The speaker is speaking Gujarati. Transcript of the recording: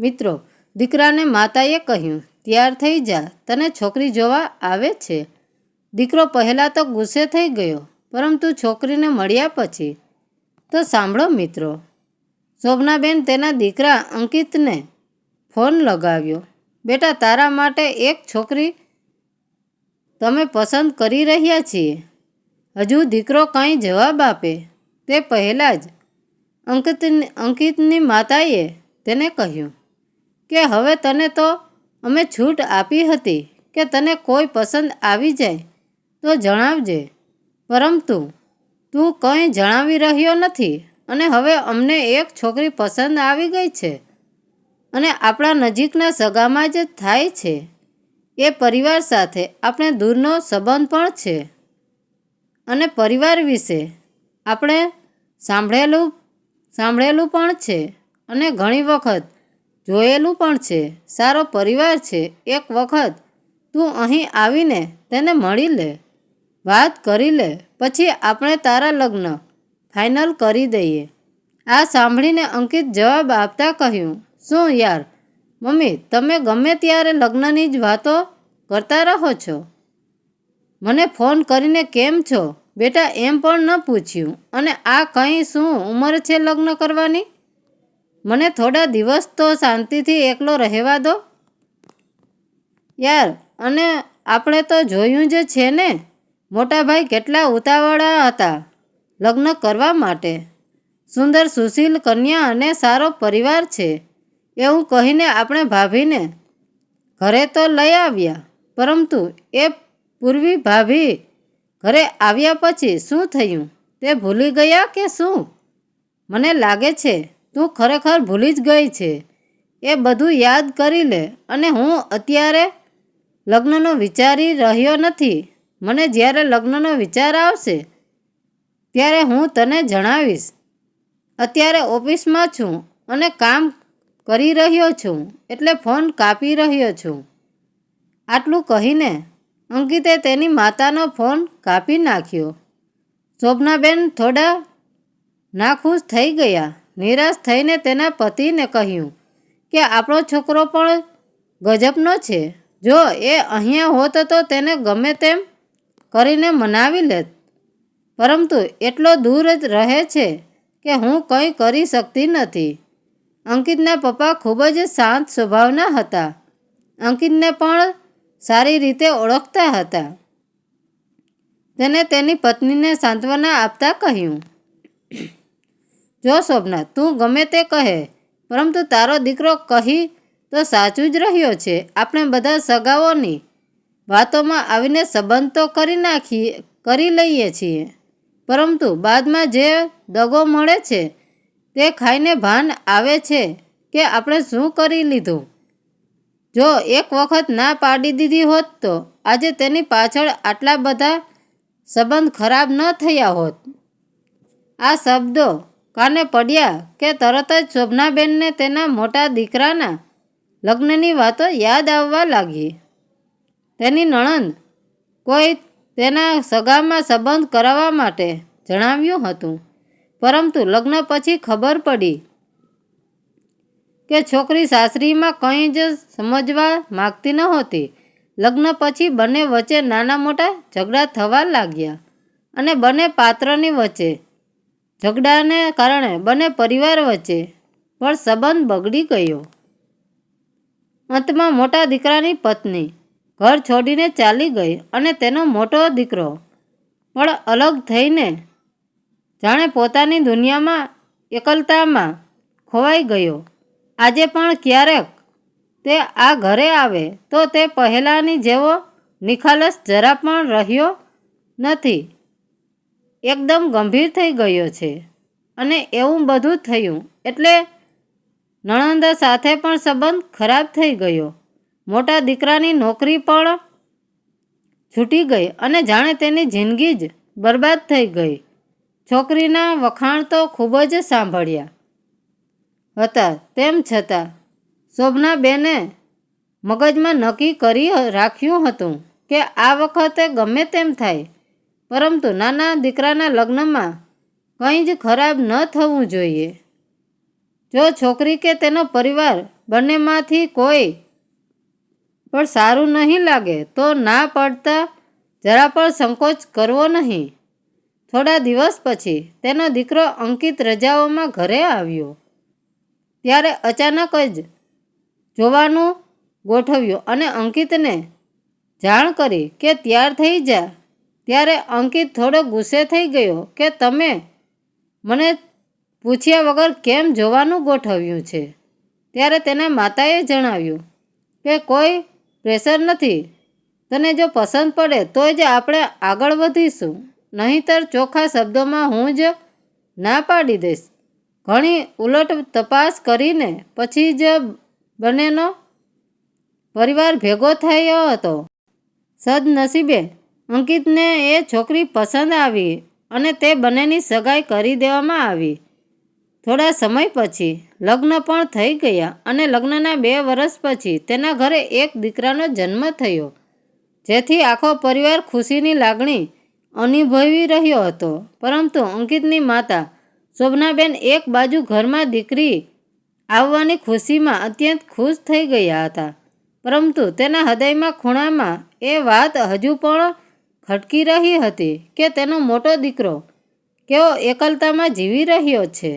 મિત્રો, દીકરાને માતાએ કહ્યું, તૈયાર થઈ જા, તને છોકરી જોવા આવે છે. દીકરો પહેલાં તો ગુસ્સે થઈ ગયો, પરંતુ છોકરીને મળ્યા પછી તો સાંભળો મિત્રો, શોભનાબેન તેના દીકરા અંકિતને ફોન લગાવ્યો. બેટા, તારા માટે એક છોકરી તમે પસંદ કરી રહ્યા છીએ. હજુ દીકરો કંઈ જવાબ આપે તે પહેલાં જ અંકિતની માતાએ તેને કહ્યું કે હવે તને તો અમે છૂટ આપી હતી કે તને કોઈ પસંદ આવી જાય તો જણાવજે, પરંતુ તું કંઈ જણાવી રહ્યો નથી અને હવે અમને એક છોકરી પસંદ આવી ગઈ છે અને આપણા નજીકના સગામાં જ થાય છે. એ પરિવાર સાથે આપણે દૂરનો સંબંધ પણ છે અને પરિવાર વિશે આપણે સાંભળેલું પણ છે અને ઘણી વખત જોયેલું પણ છે. સારો પરિવાર છે. એક વખત તું અહીં આવીને તેને મળી લે, વાત કરી લે, પછી આપણે તારા લગ્ન ફાઇનલ કરી દઈએ. આ સાંભળીને અંકિત જવાબ આપતા કહ્યું, શું યાર મમ્મી, તમે ગમે ત્યારે લગ્નની જ વાતો કરતા રહો છો. મને ફોન કરીને કેમ છો બેટા એમ પણ ન પૂછ્યું, અને આ કંઈ શું ઉંમર છે લગ્ન કરવાની? મને થોડા દિવસ તો શાંતિથી એકલો રહેવા દો યાર. અને આપણે તો જોયું જ છે ને, મોટા ભાઈ કેટલા ઉતાવળા હતા લગ્ન કરવા માટે. સુંદર સુશીલ કન્યા અને સારો પરિવાર છે એવું કહીને આપણે ભાભીને ઘરે તો લઈ આવ્યા, પરંતુ એ પૂર્વી ભાભી ઘરે આવ્યા પછી શું થયું તે ભૂલી ગયા કે શું? મને લાગે છે તું ખરેખર ભૂલી જ ગઈ છે. એ બધું યાદ કરી લે. અને હું અત્યારે લગ્નનો વિચારી રહ્યો નથી. મને જ્યારે લગ્નનો વિચાર આવશે ત્યારે હું તને જણાવીશ. અત્યારે ઓફિસમાં છું અને કામ કરી રહ્યો છું, એટલે ફોન કાપી રહ્યો છું. આટલું કહીને અંકિતે તેની માતાનો ફોન કાપી નાખ્યો. શોભનાબેન થોડા નાખુશ થઈ ગયા. નિરાશ થઈને તેના પતિને કહ્યું કે આપણો છોકરો પણ ગજબનો છે. જો એ અહીંયા હોત તો તેને ગમે તેમ કરીને મનાવી લેત, પરંતુ એટલો દૂર જ રહે છે કે હું કંઈ કરી શકતી નથી. અંકિતના પપ્પા ખૂબ જ શાંત સ્વભાવના હતા. અંકિતને પણ સારી રીતે ઓળખતા હતા. તેને તેની પત્નીને સાંત્વના આપતા કહ્યું, જો શોભના, તું ગમે તે કહે, પરંતુ તારો દીકરો કહી તો સાચું જ રહ્યો છે. આપણે બધા સગાઓની વાતોમાં આવીને સંબંધ તો કરી લઈએ છીએ, પરંતુ બાદમાં જે દગો મળે છે તે ખાઈને ભાન આવે છે કે આપણે શું કરી લીધું. જો એક વખત ના પાડી દીધી હોત તો આજે તેની પાછળ આટલા બધા સંબંધ ખરાબ ન થયા હોત. આ શબ્દો કાને પડ્યા કે તરત જ શોભનાબેનને તેના મોટા દીકરાના લગ્નની વાતો યાદ આવવા લાગી. તેની નણંદ કોઈ તેના સગામાં સંબંધ કરાવવા માટે જણાવ્યું હતું, પરંતુ લગ્ન પછી ખબર પડી કે છોકરી સાસરીમાં કંઈ જ સમજવા માગતી નહોતી. લગ્ન પછી બંને વચ્ચે નાના મોટા ઝઘડા થવા લાગ્યા અને બંને પાત્રની વચ્ચે ઝઘડાને કારણે બંને પરિવાર વચ્ચે પણ સંબંધ બગડી ગયો. અંતમાં મોટા દીકરાની પત્ની ઘર છોડીને ચાલી ગઈ અને તેનો મોટો દીકરો પણ અલગ થઈને જાણે પોતાની દુનિયામાં એકલતામાં ખોવાઈ ગયો. આજે પણ ક્યારેક તે આ ઘરે આવે તો તે પહેલાંની જેવો નિખાલસ જરા પણ રહ્યો નથી. એકદમ ગંભીર થઈ ગયો છે. અને એવું બધું થયું એટલે નણંદ સાથે પણ સંબંધ ખરાબ થઈ ગયો. મોટા દીકરાની નોકરી પણ છૂટી ગઈ અને જાણે તેની જિંદગી જ બરબાદ થઈ ગઈ. છોકરીના વખાણ તો ખૂબ જ સાંભળ્યા હતા, તેમ છતાં શોભનાબેને મગજમાં નક્કી કરી રાખ્યું હતું કે આ વખતે ગમે તેમ થાય, પરંતુ નાના દીકરાના લગ્નમાં કંઈ જ ખરાબ ન થવું જોઈએ. જો છોકરી કે તેનો પરિવાર બંનેમાંથી કોઈ પણ સારું નહીં લાગે તો ના પડતા જરા પણ સંકોચ કરવો નહીં. થોડા દિવસ પછી તેનો દીકરો અંકિત રજાઓમાં ઘરે આવ્યો. ત્યારે અચાનક જ જોવાનું ગોઠવ્યું અને અંકિતને જાણ કરી કે તૈયાર થઈ જા. ત્યારે અંકિત થોડો ગુસ્સે થઈ ગયો કે તમે મને પૂછ્યા વગર કેમ જોવાનું ગોઠવ્યું છે. ત્યારે તેના માતાએ જણાવ્યું કે કોઈ પ્રેશર નથી, તને જો પસંદ પડે તો જ આપણે આગળ વધીશું, નહીંતર ચોખ્ખા શબ્દોમાં હું જ ના પાડી દઈશ. ઘણી ઉલટ તપાસ કરીને પછી જ બંનેનો પરિવાર ભેગો થયો હતો. સદનસીબે અંકિતને એ છોકરી પસંદ આવી અને તે બંનેની સગાઈ કરી દેવામાં આવી. થોડા સમય પછી લગ્ન પણ થઈ ગયા અને લગ્નના 2 વર્ષ પછી તેના ઘરે એક દીકરાનો જન્મ થયો, જેથી આખો પરિવાર ખુશીની લાગણી અનુભવી રહ્યો હતો. પરંતુ અંકિતની માતા શોભનાબેન એક બાજુ ઘરમાં દીકરી આવવાની ખુશીમાં અત્યંત ખુશ થઈ ગયા હતા, પરંતુ તેના હૃદયમાં ખૂણામાં એ વાત હજુ પણ ખટકી રહી હતી કે તેનો મોટો દીકરો કેવો એકલતામાં જીવી રહ્યો છે.